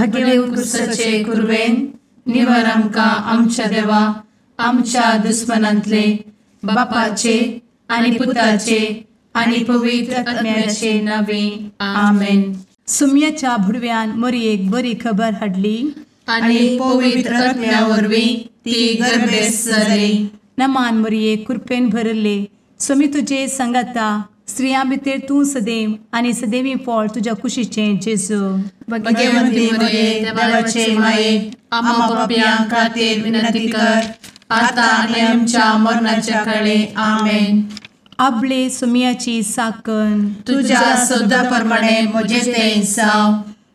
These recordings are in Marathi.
भगेवन कुर्साचे कुर्वेन निवार आमकां आमच्या देवा आमच्या दुस्मनांतले बापाचे आनी पुताचे आनी पवित्र आत्म्याचे नावे आमेन. सुम्याच्या भुडव्यान मरयेक बरी खबर हाडली आनी पवित्र आत्म्या वरवीं ती गर्भेस जाली. नमान मरयेक कृपेन भरले सुमी तुजे संगता स्त्रियां भितर तूं सदैव आनी सदैवी फळ तुज्या कुशीचें जेजू. भगवंती मरिये देवाचे माये आम्हा पाप्यां खातीर विनंती कर आता आनी आमच्या मरणाच्या काळी आमेन. आपले सुमयाची साकन तुझ्या सोदा प्रमाणे म्हजे तें जाव.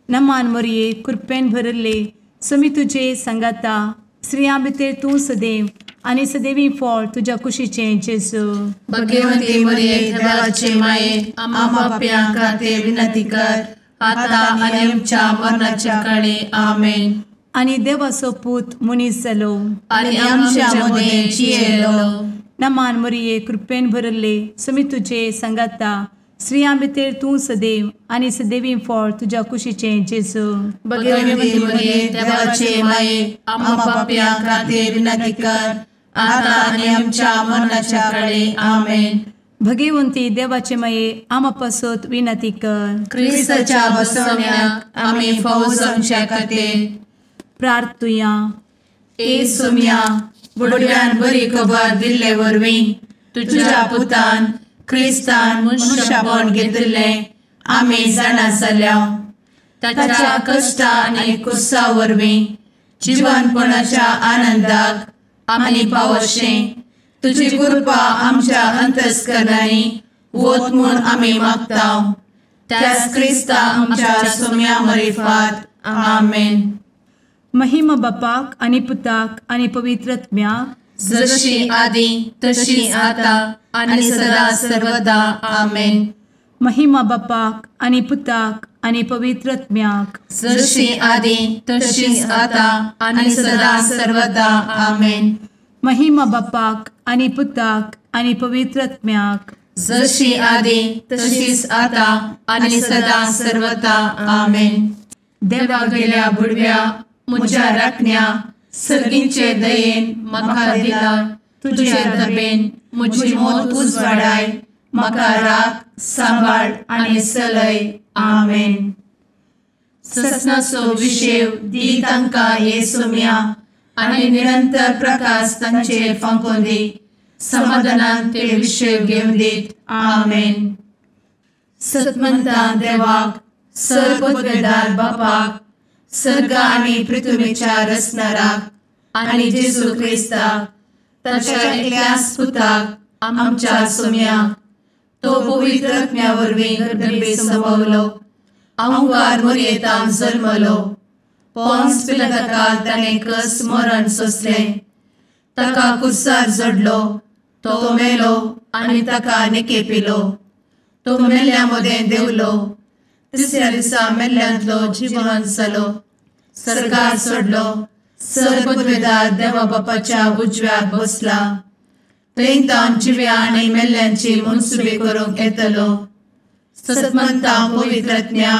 नमान मरये कृपेन भरले सुमी तुजे संगता स्त्रियां भितर तूं सदैव आनी सदैवी फळ तुज्या कुशीचें जेजू. भगवंती मरिये देवाचे माये आम्हा पाप्यां खातीर विनंती कर आता आनी आमच्या मरणाच्या काळी आमेन. आनी देवाचो पूत मनीस जालो आनी आमच्या मदीं जियेलो. नमान मरये कृपेन भरले सुमी तुजे संगता स्त्रियां भितर तूं सदैव आनी सदैवी फळ तुज्या कुशीचें जेजू. भगवंती मरिये देवाचे माये आम्हा पाप्यां खातीर विनंती कर आता आनी आमच्या मरणाच्या काळी आमेन. भगवंती देवाचे माये आमा पासत विनंती कर. क्रिस्ताच्या बसवण्याक आमी फावो जावच्या खातीर प्रार्थुया. ए सुम्या बुडव्यान बरी खबर दिल्ले वरवीं तुज्या पुतान क्रिस्तान मनशापण घेतिल्लें आमी जाणा जाल्या. ताच्या कश्टा आनी कुर्सा वरवीं जिवनपणाच्या आनंदाक आमी पावशें तुजी कृपा आमच्या अंतस्करणांनी वत म्हूण आमी मागतांव. त्याच क्रिस्ता आमच्या सुम्या मरिफात आमेन. महिमा बापाक आनी पुताक आनी पवित्र आत्म्याक जशी आदी तशी आता आनी सदा सर्वदा आमेन. महिमा बापाक आनी पुताक आनी पवित्र आत्म्याक जशी आदी तशीच आता आनी सदा सर्वदा आमेन. महिमा बापाक आनी पुताक आनी पवित्र आत्म्याक जशी आदी तशीच आता आनी सदा सर्वदा आमेन. देवा गेल्या बुडव्या म्हज्या राखण्या सर्गींचे दयेन म्हाका दिला तुजे दबेन म्हजी मोत उजवाडाय म्हाका राख सांबाळ आनी चलय आमेन. ससनाचो विशेव दी तांकां हे सुम्या आनी निरंतर प्रकाश तांचेर फांकून दी. समाधानान ते विशेव घेवन दीत आमेन. सतमंता देवाक सर्वपदवेदार बापाक सर्ग आनी पृथ्वीच्या रचणाराक आनी जेजू क्रिस्ताक ताच्या एकल्याच पुताक आमच्या सुम्याक तो पवित्र आत्म्या वरवीं गर्भे संभवलो. अंगार मरयेंत जल्मलो. पोन्स पिलाताकाल ताणें कस मरण सोंसलें. ताका कुर्सार जडलो. तो मेलो आनी ताका निकेपिलो. तो मेल्ल्या मदें देंवलो. तिसऱ्या दिसा मेल्ल्यांतलो जिवंत जालो. सर्गार चडलो. सर्वपदवेदार देवा बापाच्या उजव्याक बसला. थंय तान जिव्या आनी मेल्ल्यांची मनसुबी करूंक येतलो. सतमंता पवित्र आत्म्या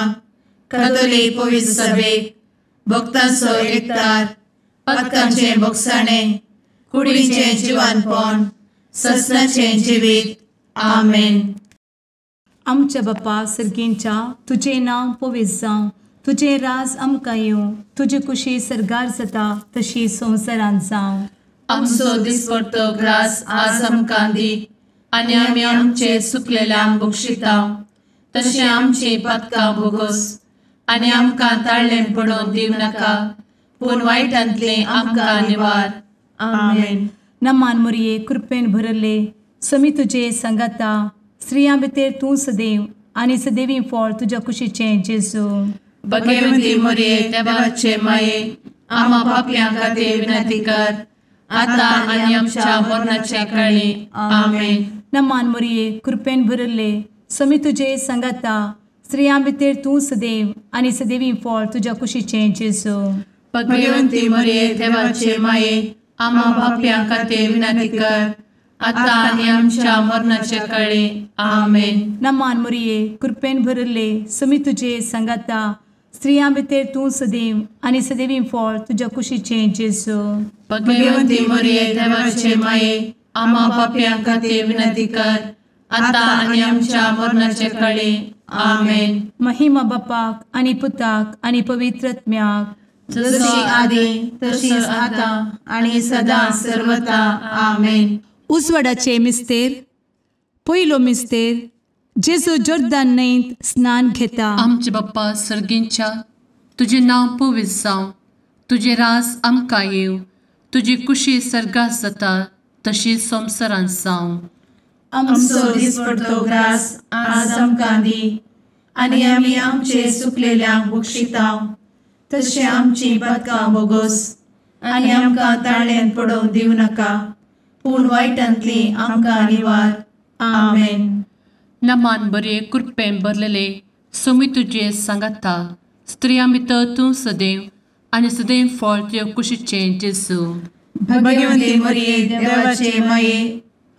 कातोलीक पवित्र सभेक भक्तांचो एकठार पातकांचें भोगसाणें कुडीचें जिवनपण ससनाचें जिवीत आमेन. आमच्या बापा सर्गींच्या तुजें नांव पवित्र जावं. तुजें राज आमकां येवं. तुजी कुशी सर्गार जाता तशी संवसारांत जावं. आमचो दिसपडटो ग्रास आज आमकां दी आनी आमी आमचे चुकलेल्यांक बक्षितांव. तशें आमची पातकां भोगोस आनी आमकां ताळ्ळें पडोवन दिव नाका पूण वायटांतलें आमकां निवार आमेन. नमान मरये कृपेन भरले समी तुजे संगता स्त्रियां भितर तूं सदैव आनी सदैवी फळ तुज्या कुशीचें जेजू. भगवंती मरिये देवाचे माये आम्हा पाप्यां खातीर विनंती कर आता आनी आमच्या मरणाच्या काळी आमेन. नमान मरये कृपेन भरले समी तुजे संगता स्त्रियां भितर तूं सदैव आनी सदैवी फळ तुज्या कुशीचें जेजू. भगवंती मरिये देवाचे माये आम्हा पाप्यां खातीर विनंती कर आता आनी आमच्या मरणाच्या काळी आमेन. नमान मरये कृपेन भरले समी तुजे संगता स्त्रियां भितर तूं सदैव आनी सदैवी फळ तुज्या कुशीचें जेजू. भगवंती मरिये देवाचे माये, आम्हा पाप्यां खातीर विनंती कर, आता आनी आमच्या मरणाचे काळी. आमेन. महिमा बापाक आनी पुताक आनी पवित्र आत्म्याक, जशी आदी तशीच आता आणि सदा सर्वदा. आमेन. उजवाडाचे मिस्तेर. पयलो मिस्तेर, जेजू जोर्दान न्हंयेंत स्नान घेता. आमचे बाप्पा सर्गींच्या, तुझे नांव पवित्र जावं, तुझे राज आमकां येवं, तुजी कुशी सर्गात जाता तशी संवसारांत जावं. आमचो दिसपडटो ग्रास आज आमकां दी, आनी आमी आमचे सुकलेल्यांक बक्षितांव, तशें आमची पातकां बोगोस आनी आमकां ताळ्यान पडोवंक दिवं नाका, पूण वायटांतली आमकां निवार. आमेन. नमान बरे कृपेन भरलेले सोमी तुजे सांगाता, स्त्रियां भितर तूं सदैव आनी सदैव फळ तुज्या कुशीचें जेजू. भगवंती मरिये देवाचे माये,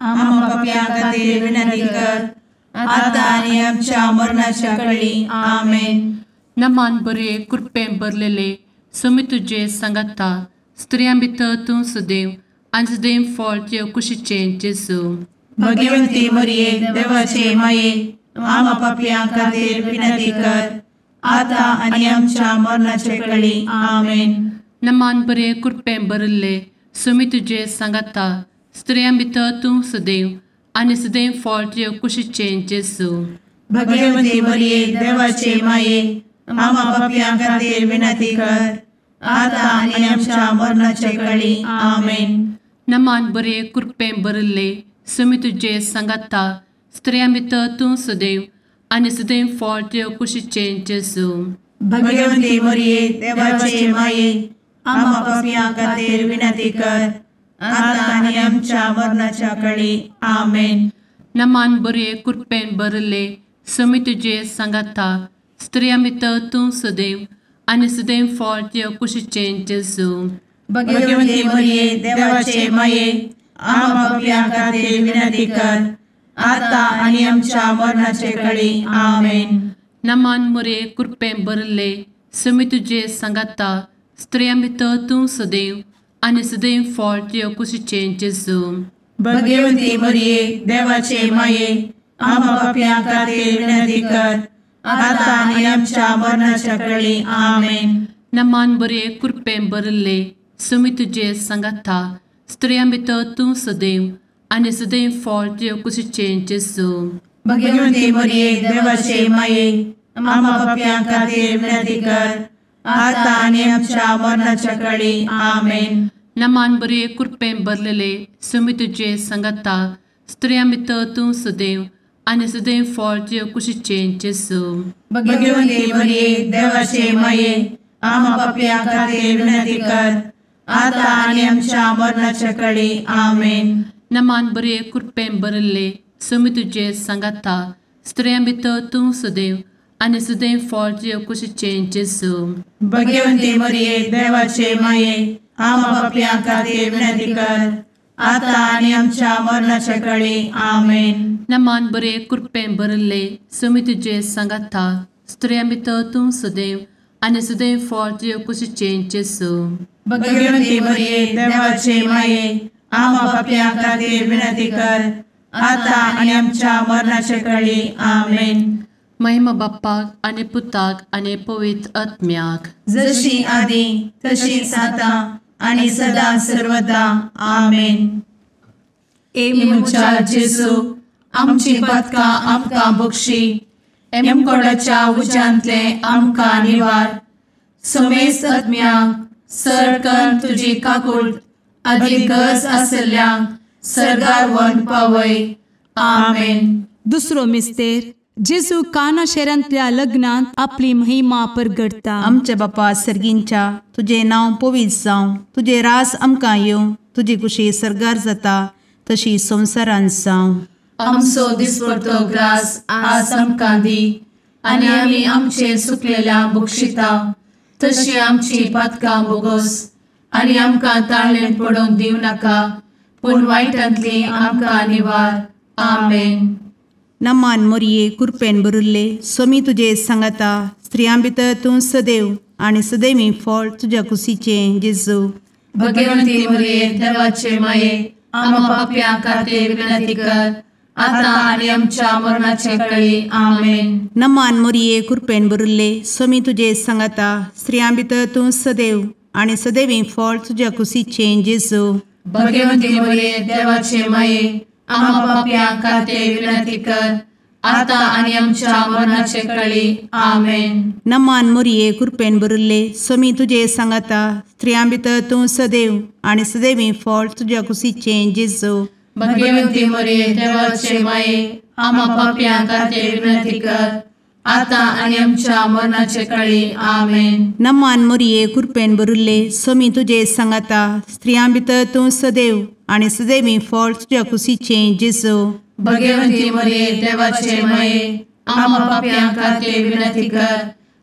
आम्हा पाप्यां खातीर विनंती कर, आता आनी आमच्या मरणाच्या काळी. आमेन. नमान बरे कृपेन भरलेले सोमी तुजे सांगाता, स्त्रियां भितर तूं सदैव आनी सदैव फळ तुज्या कुशीचें जेजू. भगवंती मरिये देवाचे माये, आम्हा पाप्यां खातीर विनंती कर, आता आनी आमच्या मरणाचे काळी. आमेन. नमान बरे कृपेन भरले सोमी तुजे सांगाता, स्त्रियां भितर तूं सदैव आनी सदैव फळ तुज्या कुशीचें जेजू. भगवंती मरिये देवाचे माये, आम्हा पाप्यां खातीर विनंती कर, आता आनी आमच्या मरणाचे काळी. आमेन. नमान बरे कृपेन भरले सोमी तुजे सांगाता, स्त्रियां भितर तूं सदैव आनी सदैव फळ तुज्या कुशीचें जेजू. भगवंती मरिये देवाचे माये, आम्हा पाप्यां खातीर विनंती कर, आता आनी आमच्या मरणाच्या काळी. आमेन. नमान बरे कृपेन भरले सोमी तुजे सांगाता, स्त्रियां भितर तूं सदैव आनी सदैव फळ तुज्या कुशीचें जेजू. भगवंती मरिये देवाचे माये, आम्हा पाप्यां खातीर विनंती कर, आता आनी आमच्या मरणाचे काळी. आमेन. नमान बरे कृपेन भरले सोमी तुजे सांगाता, स्त्रियां भितर तूं सदैव आनी सदैव फळ तुज्या कुशीचें जेजू. भगवंती मरिये देवाचे माये, आम्हा पाप्यां खातीर विनंती कर, आता आनी आमच्या मरणाच्या काळी. आमेन. नमान बरे कृपेन भरले सोमी तुजे सांगाता, स्त्रियां भितर तूं सदैव आनी सदैव फळ तुज्या कुशीचें जेजू. भगवंती मरिये देवाचे माये, आम्हा पाप्यां खातीर विनंती कर, आता आनी आमच्या मरणाच्या काळी. आमेन. नमान बरे कृपेन भरलेले सोमी तुजे सांगाता, स्त्रियां भितर तूं सदैव आनी सदैव फळ तुज्या कुशीचें जेजू. भगवंती मरिये देवाचे माये, आम्हा पाप्यां खातीर विनंती कर, आता आनी आमच्या मरणाच्या काळी. आमेन. नमान बरे कृपेन भरले सोमी तुजे सांगाता, स्त्रियां भितर तूं सदैव आनी सदैव फळ तुज्या कुशीचें जेजू. भगवंती मरिये देवाचे माये, आम्हा पाप्यां खातीर विनंती कर, आता आनी आमच्या मरणाच्या काळी. आमेन. नमान बरे कृपेन भरले सोमी तुजे सांगाता, स्त्रियां भितर तूं सदैव आनी सदैव फळ तुज्या कुशीचें जेजू. भगवंती मरिये देवाचे माये, आम्हा पाप्यां खातीर विनंती कर, आता आनी आमच्या मरणाच्या काळी. आमेन. महिमा बाप्पाक आनी पुताक आनी पवित्र आत्म्याक, जशी आदी तशीच आता आनी सदा सर्वदा. आमेन. ए मुचा जेजू, आमची पातकां आमकां बक्षी, एमकोडाच्या उज्यांतले आमकां निवार. सोमेस आत्म्याक सरकन तुजी काकूट, आदी गरज आसल्यांक सर्गार व्हरून पावय. आमेन. दुसरो मिस्तेर. जेजू काना शेरांतल्या लग्नांत आपली महिमा परगडता. आमचे बापा सर्गींच्या, तुझे नांव पवित्र जावं, तुझे रास आमकां येवं, तुजी कुशी सर्गार जाता तशी संवसारांत जावं. आमचो दिसपडटो ग्रास आज आमकां दी, आनी आमी आमचे सुकलेल्यांक बक्षितांव, तशी आमची पातकां बोगोस आनी आमकां ताळ्यान पडोवंक दिवं नाका, पूण वायटांतली आमकां निवार. आमेन. नमान मरिये कृपेन भरुल्ले सोमी तुजे सांगाता, स्त्रियां भितर तूं सदैव आणि सदैवी फळ तुझ्या कुशीचें जेजू. भगवंती मरिये देवाचे माये आम्हा पाप्यां खातीर विनंती कर आता आणि आमच्या मरणाचे काळी आमेन. नमान मोरये कृपेन भरिल्ले स्वामी तुजे सांगाता स्त्रियां भितर तूं सदैव आणि सदैवी फळ तुझ्या कुशीचें जेजू. भगवंती मरिये देवाचे माये आम्हा पाप्यां खातीर विनंती कर आता आणि आमच्या मरणाचे काळी आमेन. नमान मोरये कृपेन भरिल्ले स्वामी तुजे सांगाता स्त्रियां भितर तूं सदैव आणि सदैवी फळ तुझ्या कुशीचें जेजू. भगवंती मरिये देवाचे माये आम्हा पाप्यां खातीर विनंती कर आता आणि आमच्या मरणाचे काळी आमेन. नमान मोरये कृपेन भरिल्ले स्वामी तुजे सांगाता स्त्रियां भितर तूं सदैव आणि सदैवी फळ तुझ्या कुशीचें जेजू. भगवंती मरिये देवाचे माये आम्हा पाप्यां खातीर विनंती कर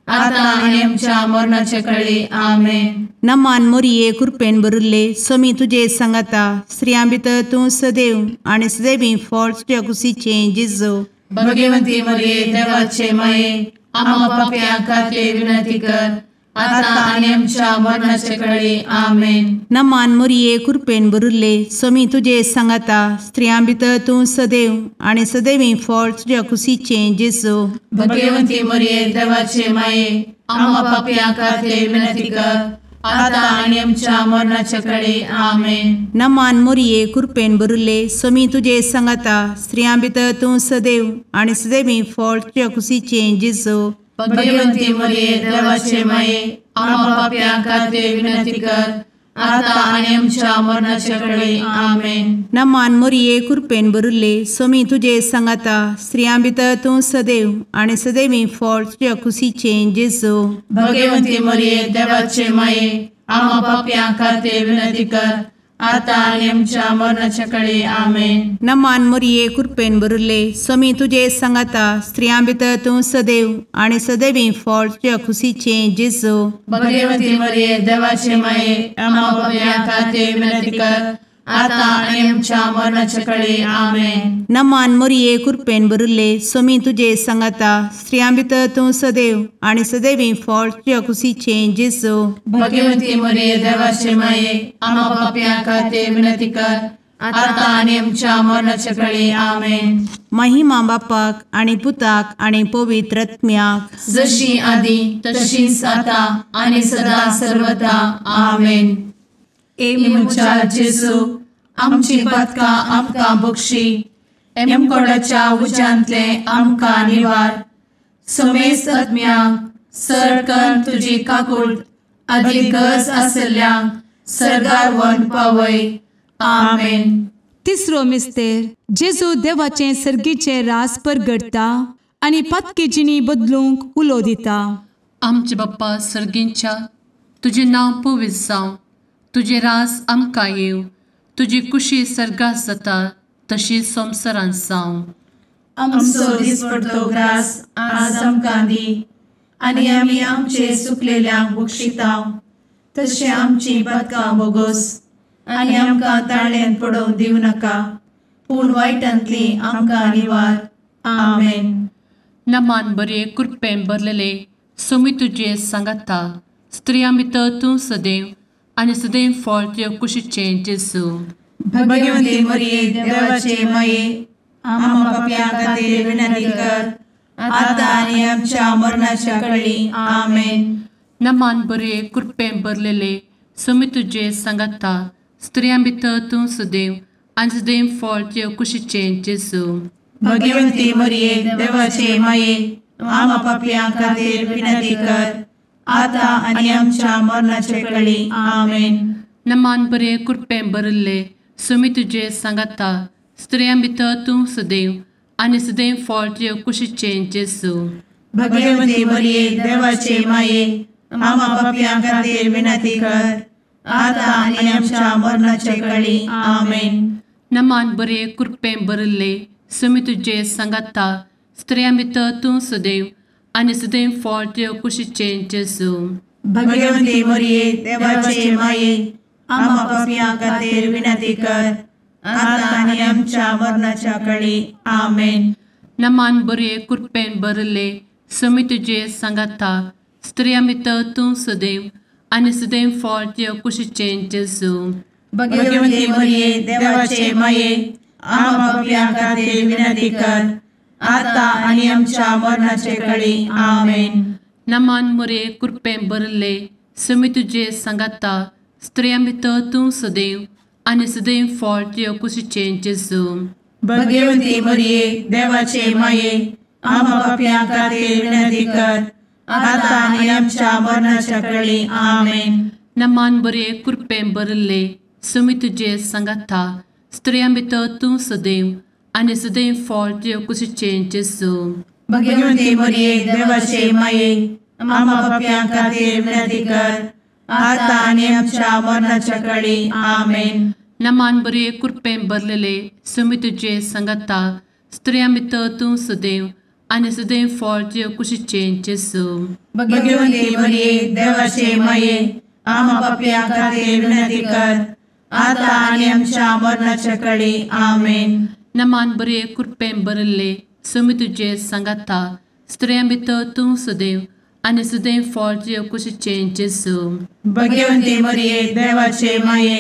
आता आणि आमच्या मरणाचे काळी आमेन. नमान मोरये कृपेन भरिल्ले स्वामी तुजे सांगाता स्त्रियां भितर तूं सदैव आणि सदैवी फळ तुझ्या कुशीचें जेजू. भगवंती मरिये देवाचे माये आम्हा पाप्यां खातीर विनंती कर आता आणि आमच्या मरणाचे काळी आमेन. नमान मोरये कृपेन भरिल्ले स्वामी तुजे सांगाता स्त्रियां भितर तूं सदैव आणि सदैवी फळ तुझ्या कुशीचें जेजू. भगवंती मरिये देवाचे माये आम्हा पाप्यां खातीर विनंती कर आता आणि आमच्या मरणाचे काळी आमेन. नमान मोरये कृपेन भरिल्ले स्वामी तुजे सांगाता स्त्रियां भितर तूं सदैव आणि सदैवी फळ तुझ्या कुशीचें जेजू. भगवंती मरिये देवाचे माये आम्हा पाप्यां खातीर विनंती कर आता आणि आमच्या मरणाचे काळी आमेन. नमान मोरये कृपेन भरिल्ले स्वामी तुजे सांगाता स्त्रियां भितर तूं सदैव आणि सदैवी फळ तुझ्या कुशीचें जेजू. भगवंती मरिये देवाचे माये आम्हा पाप्यां खातीर विनंती कर आता आणि आमच्या मरणाचे काळी आमेन. नमान मोरये कृपेन भरिल्ले स्वामी तुजे सांगाता स्त्रियां भितर तूं सदैव आणि सदैवी फळ तुझ्या कुशीचें जेजू. भगवंती मरिये देवाचे माये आम्हा पाप्यां खातीर विनंती कर आता आणि आमच्या मरणाचे काळी आमेन. नमान मोरये कृपेन भरिल्ले स्वामी तुजे सांगाता स्त्रियां भितर तूं सदैव आणि सदैवी फळ तुझ्या कुशीचें जेजू. भगवंती मरिये देवाचे माये आम्हा पाप्यां खातीर विनंती कर आता आणि आमच्या मरणाचे काळी आमेन. महिमा बापाक आणि पुताक आणि पवित्र आत्म्याक जशी आधी तशीच आता आणि सदा सर्वदा आमेन. मुचा जेजू आमची पदकां आमकां बक्षी एमकोडाच्या उज्यांतले आमकां निवार. समेस्त आत्म्यांक सरकन तुजी काकूट अधिक गरज आसल्ल्यांक सरगार व्हरून पावय. आमेन. तिसरो मिस्तेर जेजू देवाचें सर्गीचें रास परगडटा आनी पातकी जिणी बदलूंक उलो दिता. आमचे बाप्पा सर्गींच्या तुजें नांव पवित्र जावं, तुजें रास आमकां येव, तुजी कुशी सर्गास जाता तशीच संवसारांत जावं. आमचो दिसपडटो ग्रास आज आमकां दी आनी आमी आमचे चुकलेल्यांक बक्षितांव तशें आमची पदकां बोगोस आनी आमकां ताळ्यान पडोवंक दिवं नाका पूण वायटांतली आमकां निवार. आमेन. नमान बरे कृपेन भरलेले सोमी तुजे सांगाता स्त्रियां भितर तूं सदैव आनी सदैव फळ तुज्या कुशीचें जेजू. भगवंती मरिये देवाचे माये आम्हा पाप्यां खातीर विनंती कर आता आनी आमच्या मरणाच्या काळी. आमेन. नमान बरे कृपेन भरलेले सोमी तुजे सांगाता स्त्रियां भितर तूं सदैव आनी सदैव फळ तुज्या कुशीचें जेजू. भगवंती मरिये देवाचे माये आम्हा पाप्यां खातीर विनंती कर आता आनी आमच्या मरणाचे काळी. आमेन. नमान बरे कृपेन भरले सोमी तुजे सांगाता स्त्रियां भितर तूं सदैव आनी सदैव फळ तुज्या कुशीचें जेजू. भगवंती मरिये देवाचे माये आम्हा पाप्यां खातीर विनंती कर आता आनी आमच्या मरणाचे काळी. आमेन. नमान बरे कृपेन भरले सोमी तुजे सांगाता स्त्रियां भितर तूं सदैव आनी सदैव फळ तुज्या कुशीचें जेजू. भगवंती मरिये देवाचे माये आम्हा पाप्यां खातीर विनंती कर आता आनी आमच्या मरणाच्या काळी. आमेन. नमान बरे कृपेन भरले सुमी तुझे सांगाता स्त्रियां भितर तूं सदैव आनी सदैव फळ तुझ्या कुशीचें जेजू भगवंती मरिये देवाचे माये आम्हा पापियां खातीर विनंती कर आता आनी आमच्या मरणाचे काळी आमेन. नमान मोरे कृपें भरले सुमी तुझे सांगाता स्त्रियां भितर तूं सदैव आनी सदैव फळ तुझ्या कुशीचें जेजू भगवंती मरिये देवाचे माये आम्हा पापियां खातीर विनंती कर आता आनी आमच्या मरणाच्या काळी आमेन. नमान बरे कृपें भरले सुमी तुझे सांगाता स्त्रियां भितर तूं सदैव आनी सदैव फळ तुझ्या कुशीचें जेजू भगवंती मरिये देवाचे माये आम्हा पापियां खातीर विनंती कर आता आनी आमच्या मरणाच्या काळी आमेन. नमान बरे कृपें भरलेले सुमी तुझे सांगाता स्त्रियां भितर तूं सदैव आनी सदैव फळ तुझ्या कुशीचें जेजू भगवंती मरिये देवाचे माये आम्हा पापियां खातीर विनंती कर आता आनी आमच्या मरणाच्या काळी आमेन. नमान बरे कृपें भरले सुमी तुझे सांगाता स्त्रियां भितर तूं सदैव आनी सदैव फळ तुझ्या कुशीचें जेजू भगवंती मरिये देवाचे माये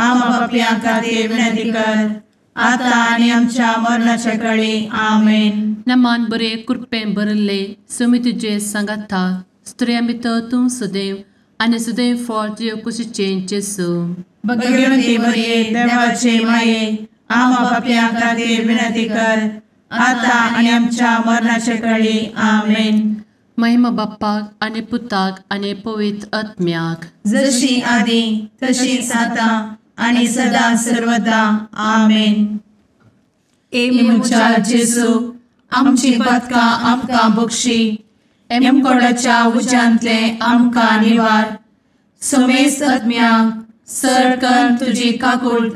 आम्हा पापियां खातीर विनंती कर आता आनी आमच्या मरणाच्या काळी आमेन. नमान बरे कृपें भरले सुमी तुझे सांगाता स्त्रियां भितर तूं सदैव आनी सदैव फळ तुझ्या कुशीचें जेजू भगवंती मरिये देवाचे माये आम्हा पापियां खातीर विनंती कर आता आनी आमच्या मरणाच्या काळी आमेन. महिमा बाप्पाक आनी पुताक आनी पवित्र आत्म्याक जशी आदी तशीच आता आनी सदा सर्वदा आमेन. मुचा जेजू आमची पदकां आमकां बक्षी एमकोडाच्या उज्यांतले आमकां निवार समेस्त आत्म्यांक सरकन तुजी काकूट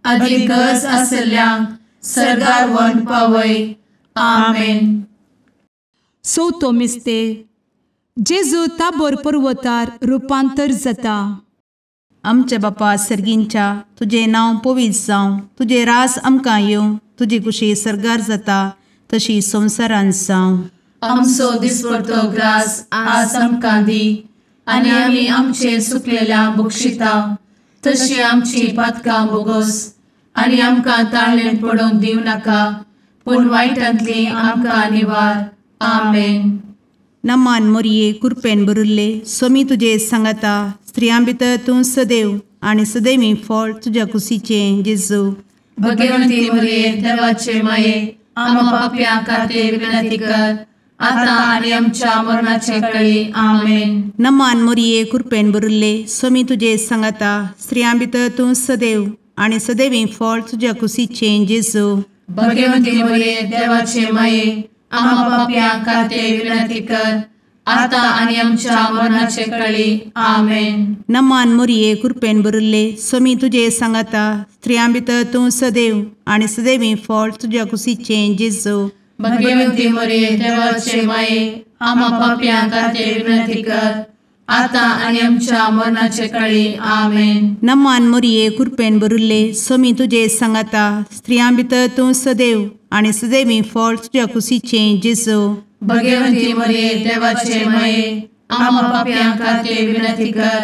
अधिक गरज आसल्यांक सरगार व्हरून पावय. आमेन. चवथो मिस्तेर जेजू ताबोर पर्वतार रुपांतर जाता. आमच्या बापा सर्गींच्या तुझे नांव पवित्र जावं, तुझे रास आमकां येवं, तुजी कुशी सरगार जाता तशी संवसारांत जावं. आमचो दिसपडटो ग्रास आज आमकां दी आनी आमी आमचे सुकलेल्यांक बक्षिता तशी आमची पातकां बोगोस आनी आमकां ताळ्ळेन पडोवंक दिवं नाका पूण वायटांतली आमकां निवार. आमेन. नमान मोरये कृपेन भरिल्ले सोमी तुजे सांगाता स्त्रियां भितर तूं सदैव आनी सदैवी फळ तुज्या कुशीचें जेजू भगवंती मरिये देवाचे माये आम्हा पापियां खातीर विनंती कर आता आनी आमच्या मरणाचे काळी. आमेन. नमान मोरये कृपेन भरिल्ले सोमी तुजे सांगाता स्त्रियां भितर तूं सदैव आनी सदैवी फळ तुज्या कुशीचें जेजू भगवंती मरिये देवाचे माये आम्हा पापियां खातीर विनंती कर आता आनी आमच्या मरणाचे काळी. आमेन. नमान मोरये कृपेन भरिल्ले सोमी तुजे सांगाता स्त्रियां भितर तूं सदैव आनी सदैवी फळ तुज्या कुशीचें जेजू भगवंती मरिये देवाचे माये आम्हा पापियां खातीर विनंती कर आता आनी आमच्या मरणाचे काळी. आमेन. नमान मोरये कृपेन भरिल्ले सोमी तुजे सांगाता स्त्रियां भितर तूं सदैव आनी सदैवी फळ तुज्या कुशीचें जेजू भगवंती मरिये देवाचे माये आम्हा पापियां खातीर विनंती कर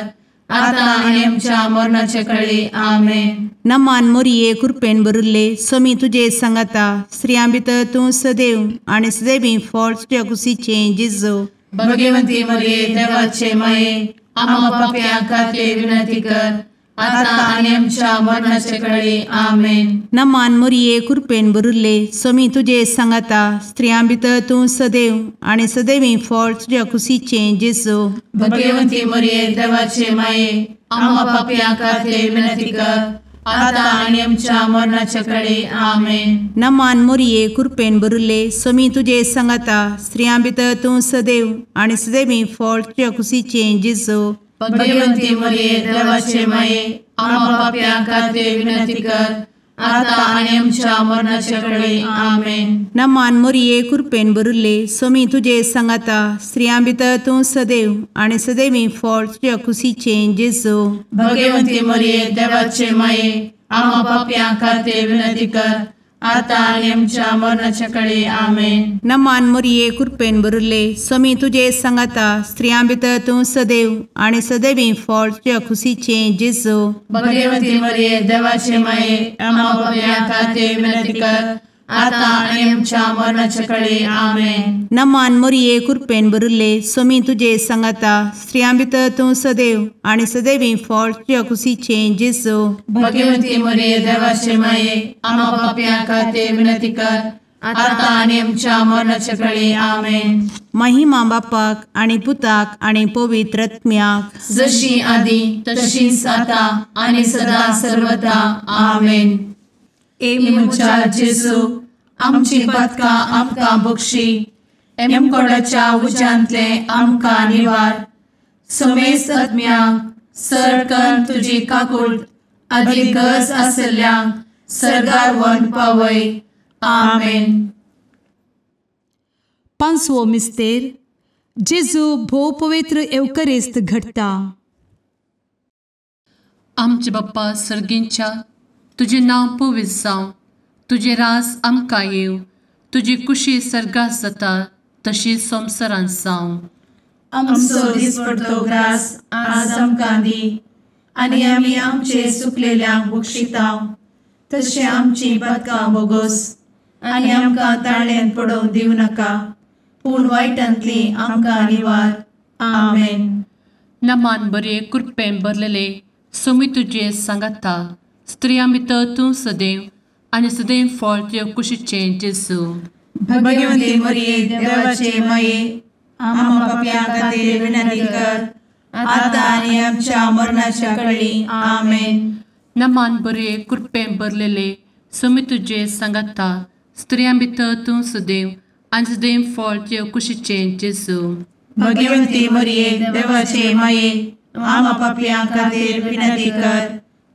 आता आनी आमच्या मरणाचे काळी. आमेन. नमान मोरये कृपेन भरिल्ले सोमी तुजे सांगाता स्त्रियां भितर तूं सदैव आनी सदैवी फळ तुज्या कुशीचें जेजू भगवंती मरिये देवाचे माये आम्हा पापियां खातीर विनंती कर आता आनी आमच्या मरणाचे काळी. आमेन. नमान मोरये कृपेन भरिल्ले सोमी तुजे सांगाता स्त्रियां भितर तूं सदैव आनी सदैवी फळ तुज्या कुशीचें जेजू भगवंती मरिये देवाचे माये आम्हा पापियां खातीर विनंती कर आता आनी आमच्या मरणाचे काळी. आमेन. नमान मोरये कृपेन भरिल्ले सोमी तुजे सांगाता स्त्रियां भितर तूं सदैव आनी सदैवी फळ तुज्या कुशीचें जेजू भगवंती मरिये देवाचे माये आम्हा पापियां खातीर विनंती कर आता आनी आमच्या मरणाचे काळी. आमेन. नमान मोरये कृपेन भरिल्ले सोमी तुजे सांगाता स्त्रियां भितर तूं सदैव आनी सदैवी फळ तुज्या कुशीचें जेजू भगवंती मरिये देवाचे माये आम्हा पापियां खातीर विनंती कर आता आणि आमच्या मरणाच्या काळी आमेन. नमान मोरये कृपेन बरुले स्वामी तुझे सांगाता स्त्रियां भितर तूं सदैव आणि सदैवी फळ तुझ्या खुशीचे जेजू. भगवती मरिये देवाचे माये आम्हा पापियां खातीर विनंती कर, आता आणि आमच्या मरणाच्या काळी आमेन. नमान मोरये कृपेन बरुले स्वामी तुझे सांगाता स्त्रियां भितर तूं सदैव आणि सदैवी फळ तुझ्या खुशीचे जेजू. भगवती मरिये देवाचे माये आम्हा पापियां खातीर विनंती कर, आता आणि आमच्या मरणाच्या काळी आमेन. महिमा बापाक आणि पुताक आणि पवित्र आत्म्याक, जशी आधी तशीच आता आणि सदा सर्वदा आमेन. ए मुचा जेजू आमची पदकां आमकां बक्षी, एमकोडाच्या उज्यांतले आमकां निवार. समेस्त आत्म्यांक सरकन तुजी काकूट अधिक गरज आसल्ल्यांक सर्गार व्हरून पावय. आमेन. पांचवो मिस्तेर जेजू भोव पवित्र एवकरेस्त घडटा. आमचे बाप्पा सर्गींच्या तुझे नाव पवित्र जावं, तुझे राज आमकां येव, तुजी कुशी सर्गात जाता तशी संवसारांत जावं. आमचो दिसपडटो ग्रास आज आमकां दी, आनी आमी आमचे सुकलेल्यांक बक्षिताव. तशें आमची पदकां बोगोस आनी आमकां ताळ्यान पडोवंक दिवं नाका, पूण वायटांतली आमकां निवार. आमेन. नमान बरे कृपेन भरलेले स्वामी तुझे सांगाता स्त्रियां भितर तूं सदैव आणि सदैव फळ तुझ्या कुशीचे जेजू. भगवती मरिये देवाचे माये आम्हा पापियां खातीर विनंती कर, आता आनी आमच्या मरणाच्या काळी आमेन. नमान बरे कृपेन भरलेले स्वामी तुझे सांगाता स्त्रियां भितर तूं सदैव आणि सदैव फळ तुझ्या कुशीचे जेजू. भगवती मरिये देवाचे माये आम्हा पापियां खातीर विनंती कर,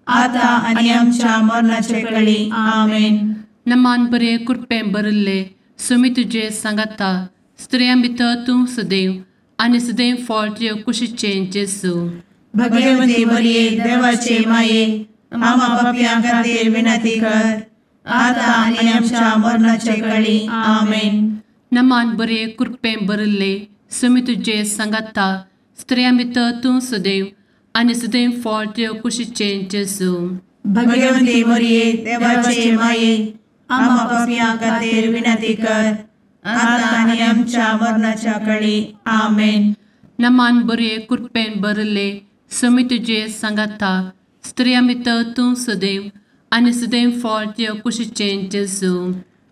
आता आनी आमच्या मरणाच्या काळी आमेन. नमान बरे कृपेन भरले स्वामी तुझे सांगाता स्त्रियां भितर तूं सदैव आणि सदैव फळ तुझ्या कुशीचे जेजू. भगवती मरिये देवाचे माये आम्हा पापियां खातीर विनंती कर, आता आनी आमच्या मरणाच्या काळी आमेन. नमान बरे कृपेन भरले स्वामी तुझे सांगाता स्त्रियां भितर तूं सदैव आणि सदैव फळ तुझ्या कुशीचे जेजू. भगवती मरिये देवाचे माये आम्हा पापियां खातीर विनंती कर, आता आनी आमच्या मरणाच्या काळी आमेन. नमान बरे कृपेन भरले स्वामी तुझे सांगाता स्त्रियां भितर तूं सदैव आणि सदैव फळ तुझ्या कुशीचे जेजू.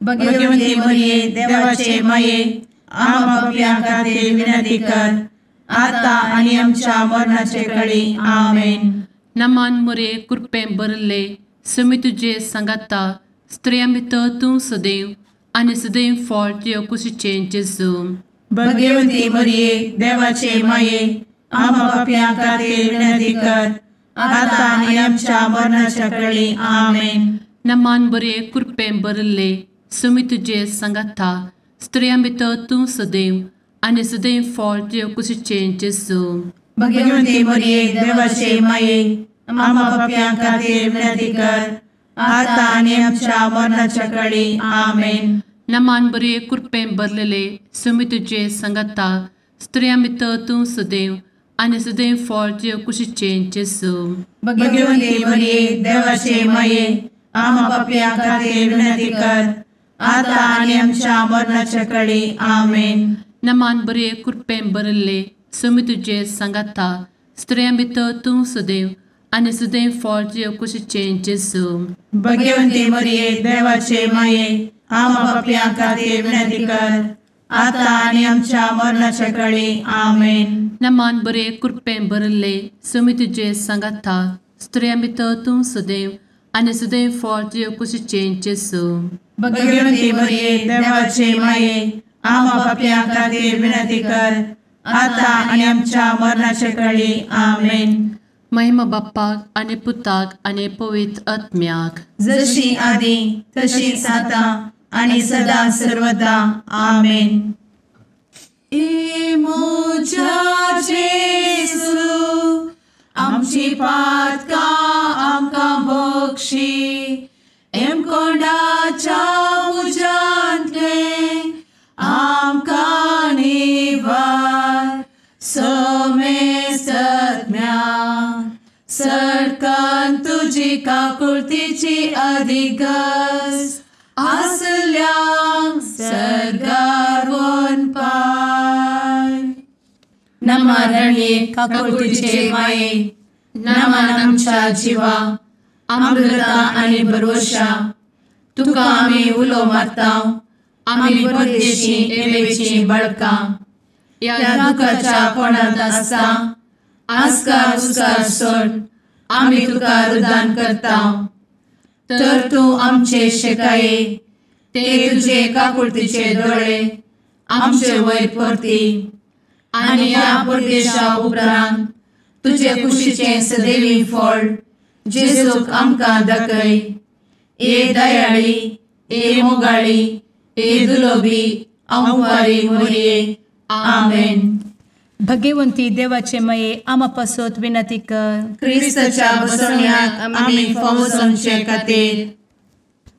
भगवती मरिये देवाचे माये आम्हा पापियां खातीर विनंती कर, आता आनी आमच्या मरणाच्या काळी आमेन. नमान बरे कृपेन भरले स्वामी तुझे सांगाता स्त्रियां भितर तूं सदैव आणि सदैव फळ तुझ्या कुशीचे जेजू. भगवती मरिये देवाचे माये आम्हा पापियां खातीर विनंती कर, आता आनी आमच्या मरणाच्या काळी आमेन. नमान बरे कृपेन भरले स्वामी तुझे सांगाता स्त्रियां भितर तूं सदैव आणि सदैव फळ तुझ्या कुशीचे जेजू. भगवती मरिये देवाचे माये आम्हा पापियां खातीर विनंती कर, आता आनी आमच्या मरणाच्या काळी आमेन. नमान बरे कृपेन भरलेले स्वामी तुझे सांगाता स्त्रियां भितर तूं सदैव आणि सदैव फळ तुझ्या कुशीचे जेजू. भगवती मरिये देवाचे माये आम्हा पापियां खातीर विनंती कर, आता आनी आमच्या मरणाच्या काळी आमेन. नमान बरे कृपेन भरले स्वामी तुझे सांगाता स्त्रियां भितर तूं सदैव आणि सदैव फळ तुझ्या कुशीचे जेजू. भगवती मरिये देवाचे माये आम्हा पापियां खातीर विनंती कर, आता आनी आमच्या मरणाच्या काळी आमेन. नमान बरे कृपेन भरले स्वामी तुझे सांगाता स्त्रियां भितर तूं सदैव आणि सदैव फळ तुझ्या कुशीचे जेजू. भगवती मरिये देवाचे माये आम्हा पापियां खातीर विनंती कर, आता आनी आमच्या मरणाच्या काळी आमेन. महिमा बाप्पाक आणि पुताक आणि पवित्र आत्म्याक, जशी आधी तशीच आता आणि सदा सर्वदा आमेन. ए मोजा जेसू आमची पातकां आमकां बक्षी, एम कोंडाच्या तुजी काकुळतीची अधिगस आसल्या सरगार वन पाय. नमारणी काकुळतीचे माये नमान आमच्या जिवा अमृता आणि भरोशा तुका आम्ही उलो मारता. आम्ही परदेशी येवेची बळका या दुःखाच्या कोणात असता आस्कार उस्कार सोड आम्ही तुका रुदान करता. तर तू आमचे शेकाये ते तुझे काकुळतीचे डोळे आमचे वयर परती आणि या परदेशा उपरांत तुझे कुशीचे सदैवी फळ जेजूक आमकां दाखय. ए दयाळी ए मोगाळी ए दुलोबी अंवारी मोरये. आमेन. भगवंती देवाचे मये आमापासोत विनंती कर. क्रिस्ताच्या बसवण्याक आम्ही फावो समचे खातीर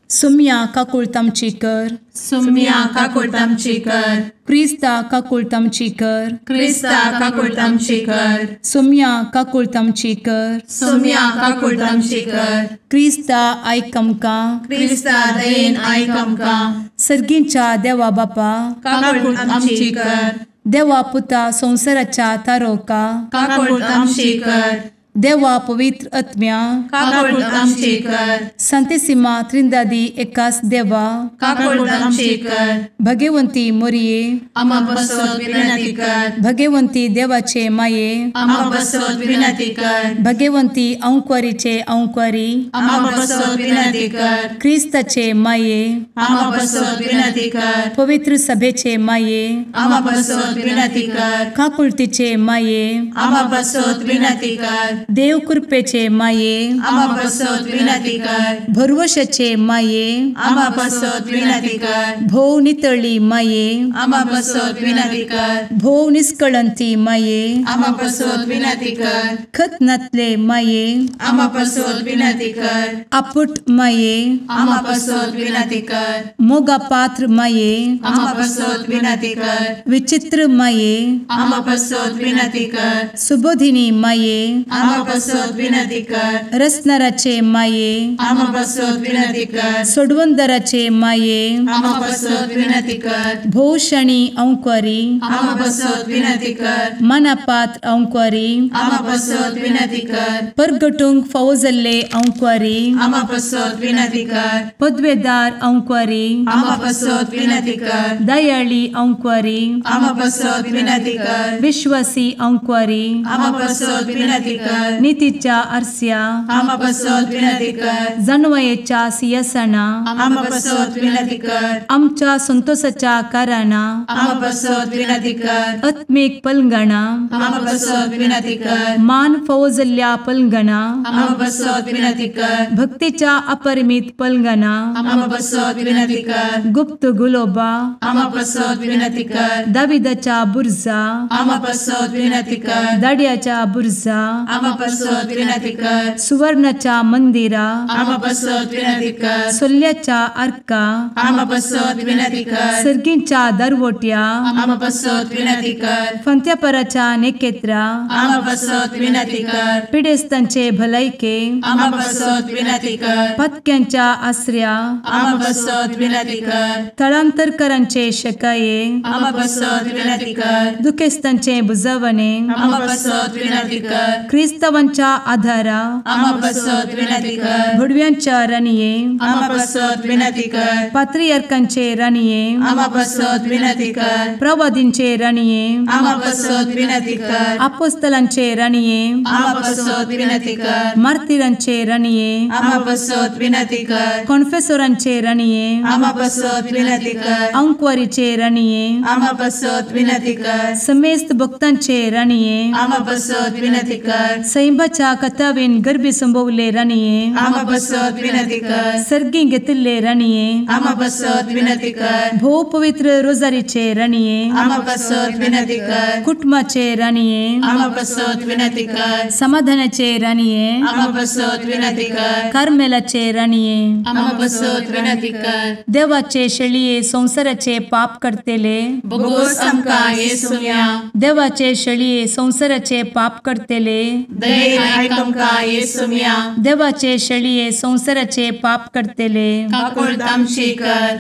सुम्या काकुळतामची कर. सुम्या काकुळतामची कर. क्रिस्ता काकुळतामची कर. क्रिस्ता काकुळतामची कर. सुम्या काकुळतामची कर. सुम्या काकुळतामची कर. क्रिस्ता आयक आमकां. क्रिस्ता दयेन आयक आमकां. सर्गींच्या देवा बापा काकुळतामची कर. देवा पुता संसाराच्या तारोका काकुळतामची कर. देवा पवित्र आत्म्या काकुळतामची कर. सांतेसिमा त्रिंदादी एकाच देवा काकुळतामची कर. भगवंती मोरये आम्हा बसवत विनंती कर. भगवंती देवाचे माये आम्हा बसवत विनंती कर. भगवंती अंक्वारीचे अंक्वारी आम्हा बसवत विनंती कर. ख्रिस्ताचे माये आम्हा बसवत विनंती कर. पवित्र सभेचे माये आम्हा बसवत विनंती कर. काकुळतीचे माये आम्हा बसवत विनंती कर. देव कृपेचे माये आम्हा बसवत विनंती कर. भरवशाचे माये आम्हा बसवत विनंती कर. भोव नितळी माये आम्हा बसवत विनंती कर. भोव निष्कळंती माये आम्हा बसवत विनंती कर. खतनातले माये आम्हा बसवत विनंती कर. आपुट माये आम्हा बसवत विनंती कर. मोगा पात्र माये आम्हा बसवत विनंती कर. विचित्र माये आम्हा बसवत विनंती कर. सुबोधिनी माये आम्हा बसवत विनंती कर. रसनाराचे माये आम्हा बसवत विनंती कर. सोडवंदराचे माये आम्हा बसवत विनंती कर. भोषणी अंक्वारी आम्हा बसवत विनंती कर. मनापात्र अंक्वारी आम्हा बसवत विनंती कर. परगटूंक फौजल्ले अंक्वारी आम्हा बसवत विनंती कर. पदवेदार अंक्वारी आम्हा बसवत विनंती कर. दयाळी अंक्वारी आम्हा बसवत विनंती कर. विश्वासी अंक्वारी आम्हा बसवत विनंती कर. नीतीच्या आरस्या आम्हा बसवत विनंती कर. जणवयेच्या सिंहासना आम्हा बसवत विनंती कर. आमच्या संतोषाच्या कारणा आम्हा बसवत विनंती कर. आत्मिक पलंगणा आम्हा बसवत विनंती कर. मान फौजल्ल्या पलंगणा आम्हा बसवत विनंती कर. भक्तीच्या अपरिमित पलंगणा आम्हा बसवत विनंती कर. गुप्त गुलोबा आम्हा बसवत विनंती कर. दाविदाच्या बुरजा आम्हा बसवत विनंती कर. दाड्याच्या बुरजा आम्हा बसवत विनंती कर. सुवर्णाच्या मंदिरा आम्हा बसवत विनंती कर. सोल्याच्या अर्का आम्हा बसवत विनंती कर. सर्गींच्या दरवोट्या आम्हा बसवत विनंती कर. फंत्यापराच्या नेकेत्रा आम्हा बसवत विनंती कर. पिडेस्तांचे भलायके आम्हा बसवत विनंती कर. पथक्यांच्या आश्रया आम्हा बसवत विनंती कर. स्थळांतरकरांचे शकाये आम्हा बसवत विनंती कर. दुखेस्तांचे बुजावणे आम्हा बसवत विनंती कर. ख्रिस्तवांच्या आधारा आम्हा बसवत विनंती कर. भडव्यांच्या राणीये आम्हा बसवत विनंती कर. पात्रियार्कांचे राणीये आम्हा बसवत विनंती कर. प्रवादींचे राणीये आम्हा बसवत विनंती कर. अपोस्तलांचे राणीये आम्हा बसवत विनंती कर. मार्तिरांचे राणीये आम्हा बसवत विनंती कर. कॉन्फेसोरांचे राणीये आम्हा बसवत विनंती कर. अंक्वारीचे राणीये आम्हा बसवत विनंती कर. समेस्त भक्तांचे राणीये आम्हा बसवत विनंती कर. सैंबाच्या कथावेन गर्भी संभवले राणीये आम्हा बसवत विनंती कर. सर्गी घेतले राणीये आम्हा बसवत विनंती कर. भो पवित्र रोजारीचे राणीये आम्हा बसवत विनंती कर. कुटुंबाचे राणीये आम्हा बसवत विनंती कर. समाधानाचे राणीये आम्हा बसवत विनंती कर. कार्मेलाचे राणीये आम्हा बसवत विनंती कर. देवाचे शेळीये संसाराचे पाप करतेले बघोस आमकां येसूया. देवाचे शेळीये संसाराचे पाप करतेले दये आयक आमकां येसू मिया देवाचे शेळये संवसाराचे पाप करतेले काकूळ तामशी कर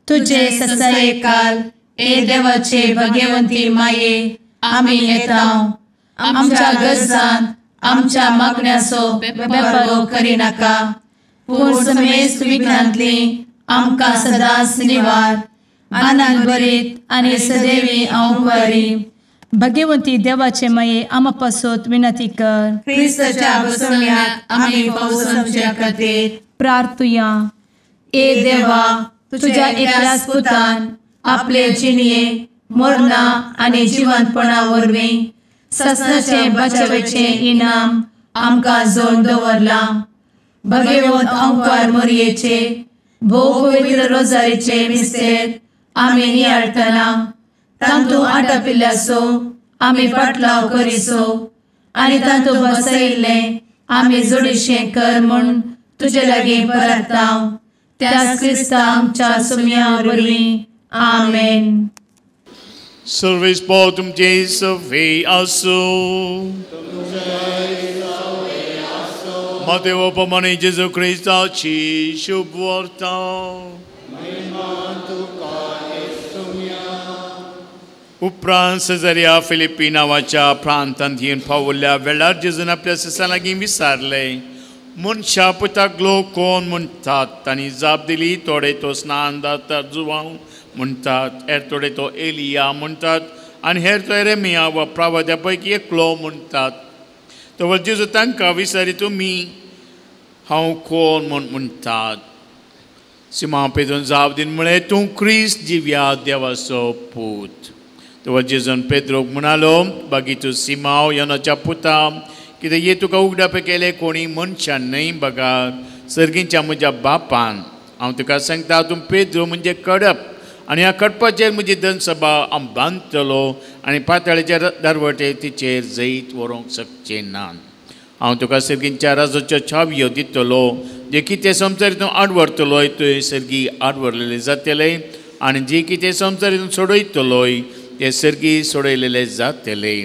तुझे ससाये काल ए देवाचे भगवंती माये आमी येता आमच्या गरजांत आमच्या मागण्याचो बेपारो करी नाका पूण समेस्त विघ्नांतली आमकां सदांच निवार आनंद बरीत आनी सदैवी आंवकारी भगवंती देवाचे माये आमा पासत विनंती कर क्रिस्ताच्या बसवण्यात आमी पावसाच्या खातीर प्रार्थुया ए देवा तुझ्या एकल्याच पुतान आपले जिणये मरणा आनी जिवंतपणा वरवीं ससनाचे बचावेचे इनाम आमकां जोड दवरला भगवंत आंवकार मोरयेचे भोव पवित्र रोजारीचे मिस्तेर आमी नियाळटना तांतू आटापिल्ल्यासो आमी पाटलाव करिसो आनी तांतू बसयिल्ले आमी जोडिशें कर म्हूण तुजे लागीं परतांव त्याच क्रिस्ता आमच्या सुम्या वरवीं आमेन. Servis potum Jesuve asu. Mateo pomani Jesu Christa ci shubwarta. उपरांत सजारिया फिलिपी नावाच्या प्रांतांत येवन पावल्या वेळार जेजून आपल्या शिष्यां लागीं विचारले मनशा पुताक लोक कोण म्हणटात तांणी जाप दिली थोडे तो स्नान दाता जुवांव म्हणटात हेर थोडे तो एलिया म्हणटात आनी हेर तो एरेमिया वा प्रवाद्या पैकी एकलो म्हणटात. तो जेजू तांकां विचारी तुमी हांव कोण म्हूण म्हणटात. सिमा पेदून जाप दिन म्हळें तूं क्रिस्त जिव्या देवाचो पूत. तो जेजून पेद्रोक म्हणालो बागी तूं सिमाव योनाच्या पुता कितें हे तुका उगडापे केले कोणी मनशान न्हय बगार सर्गींच्या म्हज्या बापान. हांव तुका सांगता तूं पेद्रो म्हणजे कडप आनी ह्या कडपाचेर म्हजी धनसभा हांव बांदतलो आनी पाताळाच्या दरवटे तिचेर जैत व्हरूंक शकचे ना. हांव तुका सर्गींच्या राजाच्यो चावयो दितलो जे कितें संवसारीतून आडवरतलोय थंय सर्गी आडवरलेले जातले आनी जे कितें संवसारीतून सोडयतलोय ते सर्गी सोडयलेले जातले.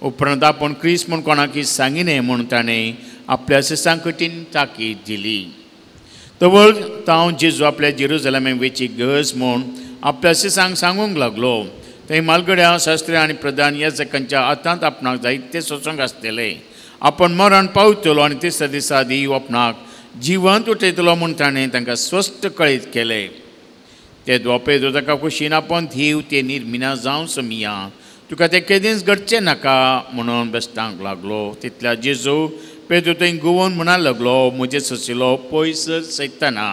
उपरांत आपूण क्रिस्त म्हूण कोणाकय सांगिने म्हूण ताणें आपल्या शिष्यां कठीण ताकीद दिली. तवळ हांव जेजू आपल्या जेरुसलेमे वेची गरज म्हूण आपल्या शिष्यांक सांगूंक लागलो. थंय मालगड्या शास्त्री आनी प्रधान याजकांच्या हातांत आपणाक जायते सोसंग आसतले. आपण मरण पावतलो आनी तिसऱ्या दिसा देव आपणाक जिवंत उठयतलो म्हूण ताणें तांकां स्पश्ट कळीत केलें. ते द्वापेद्रो ताका कुशीन आपोवन धीव ते निर्मिना जावं समिया तुका तें केदींच घडचें नाका म्हणून बेस्तांक लागलो. तितल्या जेजू पेद्रो थंय घुंवून म्हणूंक लागलो म्हजे ससिलो पयसर सैताना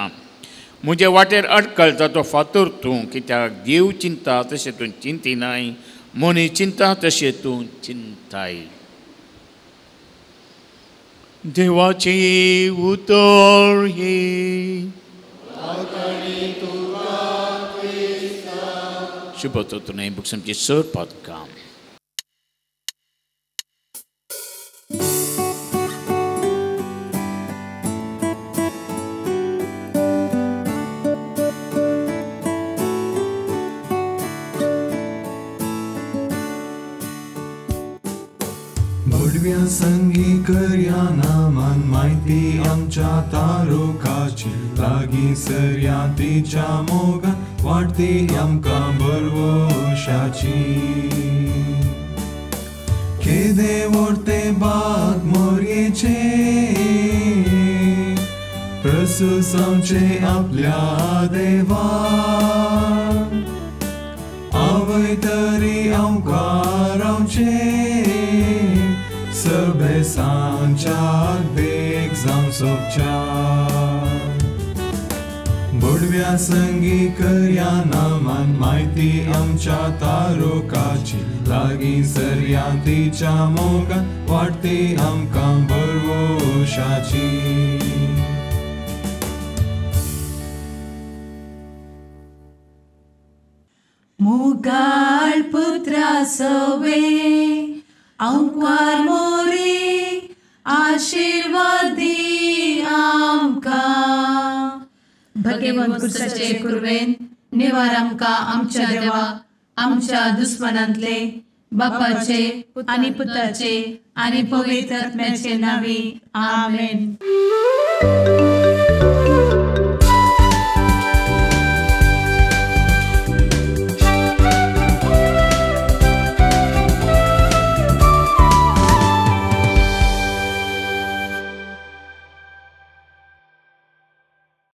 म्हजे वाटेर अडकळटा तो फातर तूं कित्याक देव चिंता तशें तूं चिंतिनाय मनीस चिंता तशें तूं चिंताय. देवाची उतर हे शुभोत्तोने बुक्सांची सर पादकां. भडव्या संगी करया नामान माहिती आमच्या तारोकाची लागीं सरया तिच्या मोगान वाटती आमकां बरवशाची. केदे व्हरते बाग मोरयेचे प्रसूस आमचे आपल्या देवा आवय तरी आमकां रावचे सबे सांच्याक देख जावं सोबच्या. बडव्या संगी करया नामान माहिती आमच्या तारोकाची लागीं सरया तिच्या मोगान वाटती आमकां बरवशाची. मुगाळ पुत्रा सवे आंकवार मोरी आशीर्वाद दी आमकां. भगवंत कुर्साचे कुरवेन निवार आमकां आमच्या देवा आमच्या दुस्मनांतले बापाचे आणि पुत्राचे आणि पवित्र आत्म्याचे नावे आमेन.